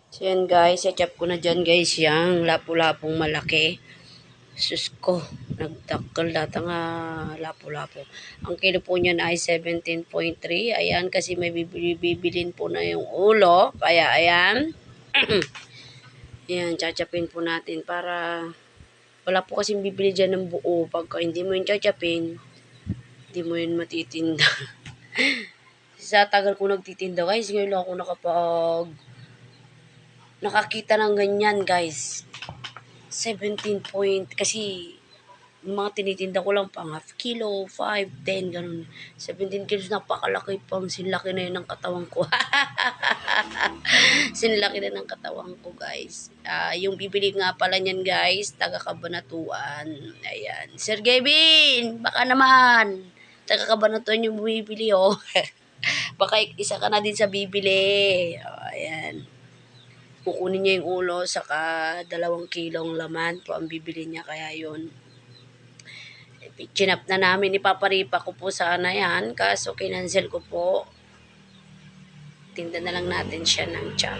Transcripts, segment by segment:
So yan guys, i-chop ko na dyan guys yung lapu-lapong malaki. Sus ko, nagtakal data nga lapu-lapo. Ang kilo po niyan ay 17.3. Ayan, kasi may bibilin po na yung ulo. Kaya ayan. Ayan, chachapin po natin para wala po kasing bibili dyan ng buo. Pagka hindi mo yung chachapin, hindi mo yun matitinda. Sa tagal ko nagtitinda guys, ngayon lang ako nakakita ng ganyan guys. 17 point, kasi yung mga tinitinda ko lang pang half kilo, 5, 10, ganun. 17 kilos, napakalaki pang sinlaki na yun ng katawan ko. Sinlaki na ng katawan ko guys. Yung bibili nga pala niyan guys, taga Kabanatuan. Ayan. Sir Gavin, baka naman. Taga Kabanatuan yung bibili oh. Baka isa ka na din sa bibili. Ayan. Kukunin niya yung ulo, saka 2 kilong laman po ang bibili niya, kaya yun. Chinap na namin, ipaparipa ko po sana yan, kaso kinancel ko po. Tinda na lang natin siya ng chop.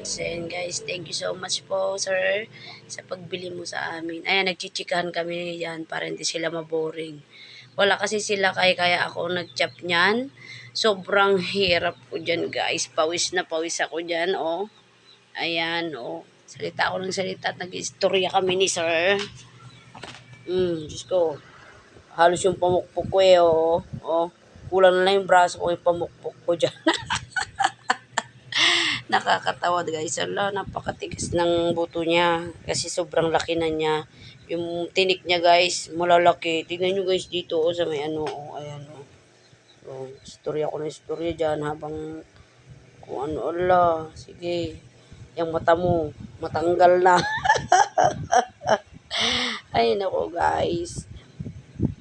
So yun guys, thank you so much po sir sa pagbili mo sa amin. Ayan, nagchichikahan kami yan para hindi sila maboring. Wala kasi sila, kaya ako nag-chop niyan. Sobrang hirap ko dyan guys, pawis na pawis ako dyan oh. Ayan, oh. Salita ako ng salita at nag-istorya kami ni sir. Diyos ko. Halos yung pamukpok ko eh, oh. Oh. Kulang na lang yung braso ko, yung pamukpok ko dyan. Nakakatawa guys. Ala, napakatigas ng buto niya. Kasi sobrang laki na niya. Yung tinik niya guys, malalaki. Tingnan nyo guys dito, oh, sa may ano, oh. Ayan, oh. Oh, istorya ko na istorya dyan habang kung ano, ala. Sige. Yung mata mo, matanggal na. Ay, nako guys.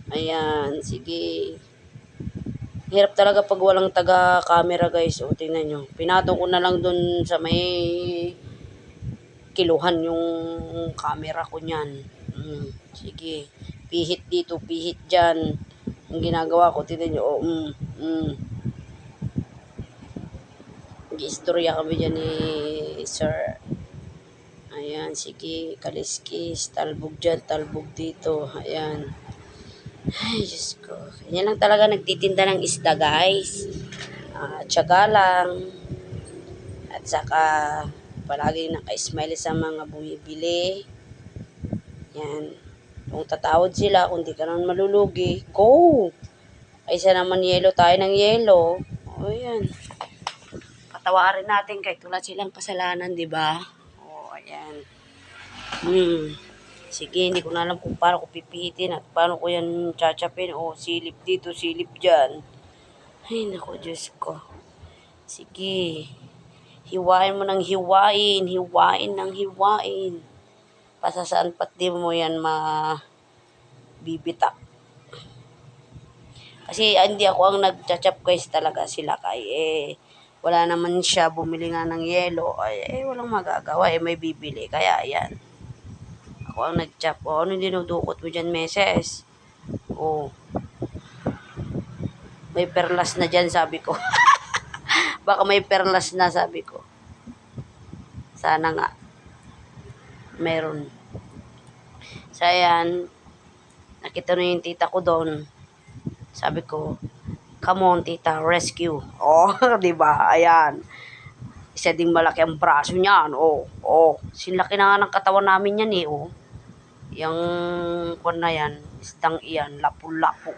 Ayan, sige. Hirap talaga pag walang taga-camera guys. O, tingnan nyo. Pinatong ko na lang dun sa may kiluhan yung camera ko niyan. Sige. Pihit dito, pihit dyan. Yung ginagawa ko, tingnan nyo. Oh, Istorya kami dyan ni Sir. Ayan, sige, kaliskis, talbog dyan, talbog dito. Ayan. Ay, Diyos ko. Yan lang talaga nagtitinda ng isda, guys. Tiyaga lang. At saka, palagi naka-smile sa mga bumibili. Yan. Kung tatawad sila, kung di ka naman malulugi, go! Kaysa naman yelo tayo ng yelo. O, yan. Patawarin natin kahit wala silang kasalanan, di ba? O, ayan. Sige, hindi ko na alam kung paano ko pipihitin at paano ko yan chachapin. O, silip dito, silip dyan. Ay, naku, Diyos ko. Sige. Hiwain mo ng hiwain. Hiwain ng hiwain. Pasasaan pat di mo yan mabibitak. Kasi hindi ako ang nagchachap guys, talaga sila kay wala naman siya, bumili nga ng yelo, walang magagawa, may bibili, kaya ayan. Ako ang nagchap. O, ano dinudukot mo dyan, meses? O, may perlas na dyan, sabi ko. Baka may perlas na, sabi ko. Sana nga. Meron. So, ayan. Nakita na yung tita ko doon. Sabi ko, come on, tita, rescue. Oh, di ba? Ayan. Isa ding malaki ang braso niyan. Sinlaki na nga ng katawan namin yan eh, oh. Yung kwan na yan, isdang iyan, lapu-lapu.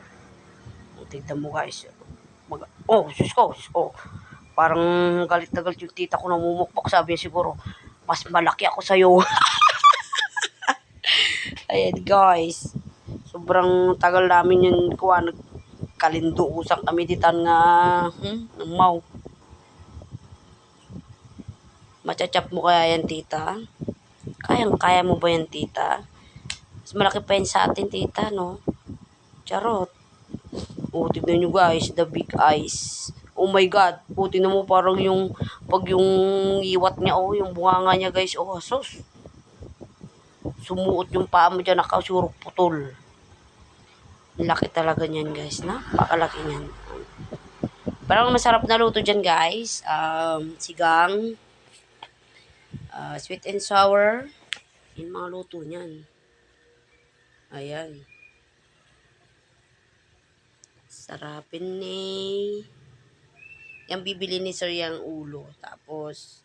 Tignan mo guys. Sus ko. Parang galit na galit yung tita ko, namumukpok. Sabi niya siguro, mas malaki ako sa'yo. Ayan guys. Sobrang tagal namin yung kalinduusan kami ditan nga ng mau. Machachap mo kaya yan, tita? Kaya mo ba yan, tita? Mas malaki pa yan sa atin, tita, no? Charot. Tignan nyo guys, the big eyes. Oh my God. Tignan mo parang pag yung iwat niya, yung bunganga niya guys, sus. Sumuot yung paa mo dyan, nakasurok putol. Laki talaga niyan guys, napakalaki niyan. Parang masarap na luto dyan guys. Sigang. Sweet and sour. Yung mga luto niyan. Ayan. Sarapin ni. Yan bibili ni sir yung ulo. Tapos,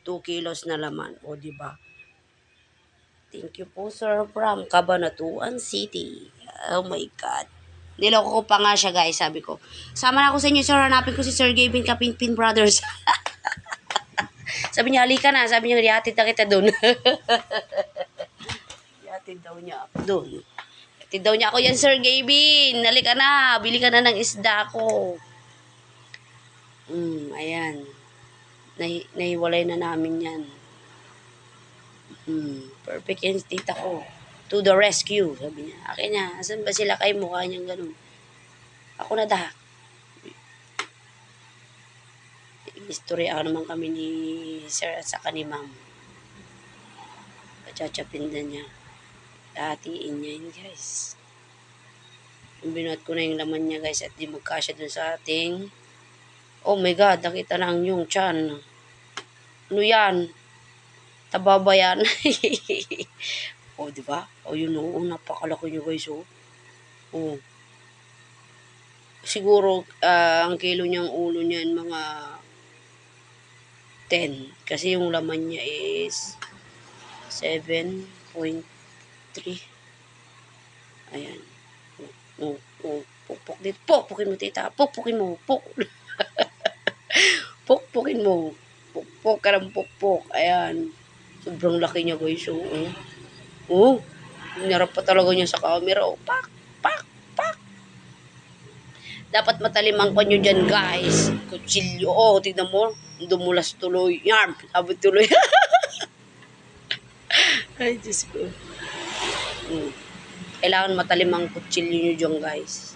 2 kilos na laman. O, diba? Thank you po, sir, from Cabanatuan City. Oh my God. Niloko ko pa nga siya, guys. Sabi ko, sama na ako sa inyo, sir. Hanapin ko si Sir Gavin Kapinpin Brothers. Sabi niya, halika na. Sabi niya, ihatid na kita doon. Ihatid daw niya ako doon. Ihatid daw niya ako yan, Sir Gavin. Halika na. Bili ka na ng isda ko. Ayan. Nahiwalay na namin yan. Perfect yan, tita ko. To the rescue, sabi niya. Akin niya, asan ba sila kay mukha niyang ganun? Ako na dahak. Istorya naman kami ni sir at saka ni ma'am. Pachachapin na niya. Hatiin niya yun, guys. Binuhat ko na yung laman niya, guys, at di magkasya dun sa ating. Oh my God, nakita na ang yung tiyan. Ano yan? Tababa yan. Oh, di ba? Oh, yun oh, napakalaki nyo, guys, oh. Oh. Siguro, ang kilo niyang ulo niyan, mga 10. Kasi yung laman niya is 7.3. Ayan. Pukpuk dito. Pukpukin mo, tita. Pukpukin mo. Pukpukin mo. Pukpuk ka ng pukpuk. Ayan. Sobrang laki niya, guys. Oh. Hinarap pa talaga niya sa camera. Oh. Pak. Dapat matalimang ko nyo dyan, guys. Kutsilyo. Oh, tignan mo. Dumulas tuloy. Yarm. Sabi tuloy. Ay, Diyos ko. Kailangan matalimang kutsilyo nyo dyan, guys.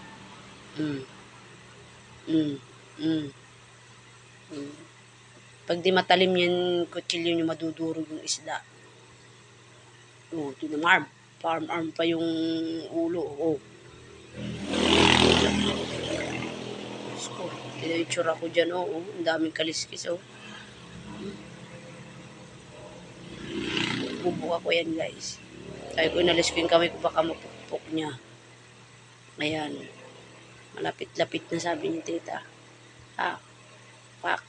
Pag di matalim yan, kutsilyo nyo, madudurog yung isda. Oh, tignan mo. Farm arm pa yung ulo. Oh. Tinitsura ko dyan, oh. Ang daming kaliskis, oh. Bubuka ko yan, guys. Kaya ko inalis ko yung kamay ko, baka mapukpok niya. Ayan. Malapit-lapit na, sabi ni tita. Pak.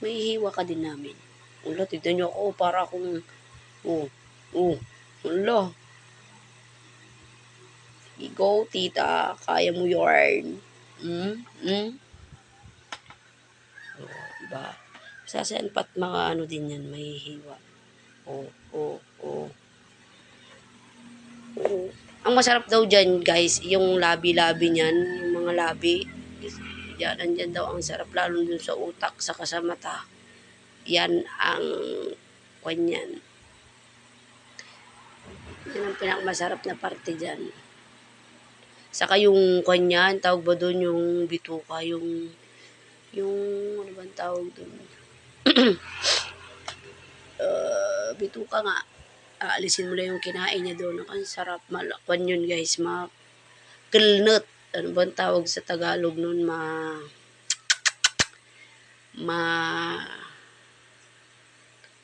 May hiwa ka din namin. Wala, tignan nyo ako, para akong, wala. Go, tita. Kaya mo yarn. Diba? Sasaan pat mga ano din yan, may hiwa. Ang masarap daw dyan, guys, yung labi-labi niyan, yung mga labi. Yan, andyan daw ang sarap, lalo dun sa utak, saka sa mata. Yan ang kanyan. Yan ang pinakamasarap na parte dyan. Saka yung kanyan, tawag ba doon yung bituka, yung ano ba ang tawag doon? Bituka nga. Aalisin mo lang yung kinain niya doon. Ang sarap. Malakwan yun, guys. Kilnut. Ano ba ang tawag sa Tagalog noon?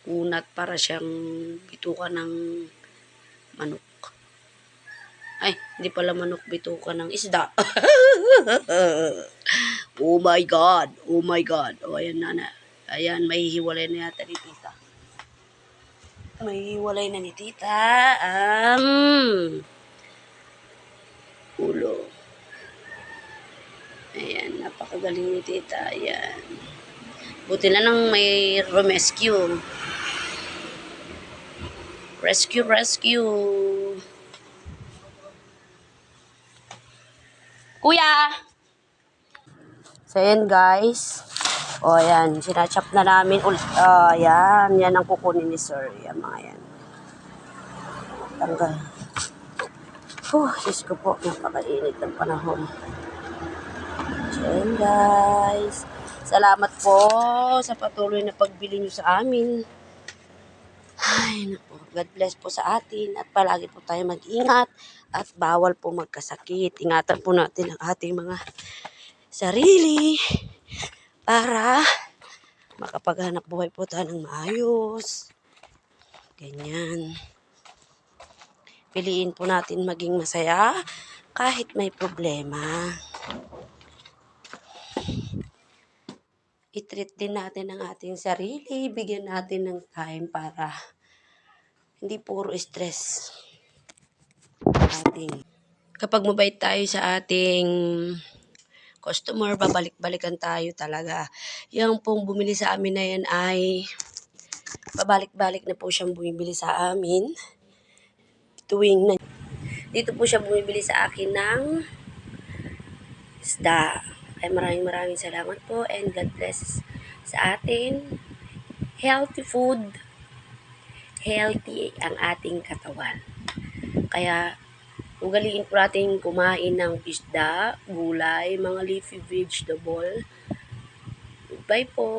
Kunat, para siyang bituka ng manok. Ay, hindi pala manok, bituka ng isda. Oh my God. Oh, ayan na. Ayan, may hiwalay na yata ni tita. May hiwalay na ni tita ang ulo. Ayan, napakagaling ni tita. Ayan. Buti na lang may rescue. Rescue. Kuya! So, ayan, guys. O, ayan. Sinachop na namin ulit. Ayan. Yan ang kukunin ni sir. Ayan, mga yan. Tanggal. Diyos ko po. Napakainit ng panahon. So, ayan, guys. Salamat po sa patuloy na pagbili nyo sa amin. Ay, naku. God bless po sa atin. At palagi po tayo mag-ingat. At bawal po magkasakit. Ingatan po natin ang ating mga sarili. para makapaghanap buhay po tayo ng maayos. Ganyan. Piliin po natin maging masaya kahit may problema. I-treat din natin ang ating sarili. Bigyan natin ng time para hindi puro stress ating. Kapag mabait tayo sa ating customer, babalik-balikan tayo talaga. Yung pong bumili sa amin na yan ay babalik-balik na po siyang bumibili sa amin. Tuwing na. Dito po siya bumibili sa akin ng isda. Ay maraming salamat po and God bless sa atin. Healthy food. Healthy ang ating katawan. Kaya ugaliin po natin kumain ng isda, gulay, mga leafy vegetable. Bye po.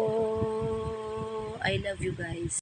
I love you guys.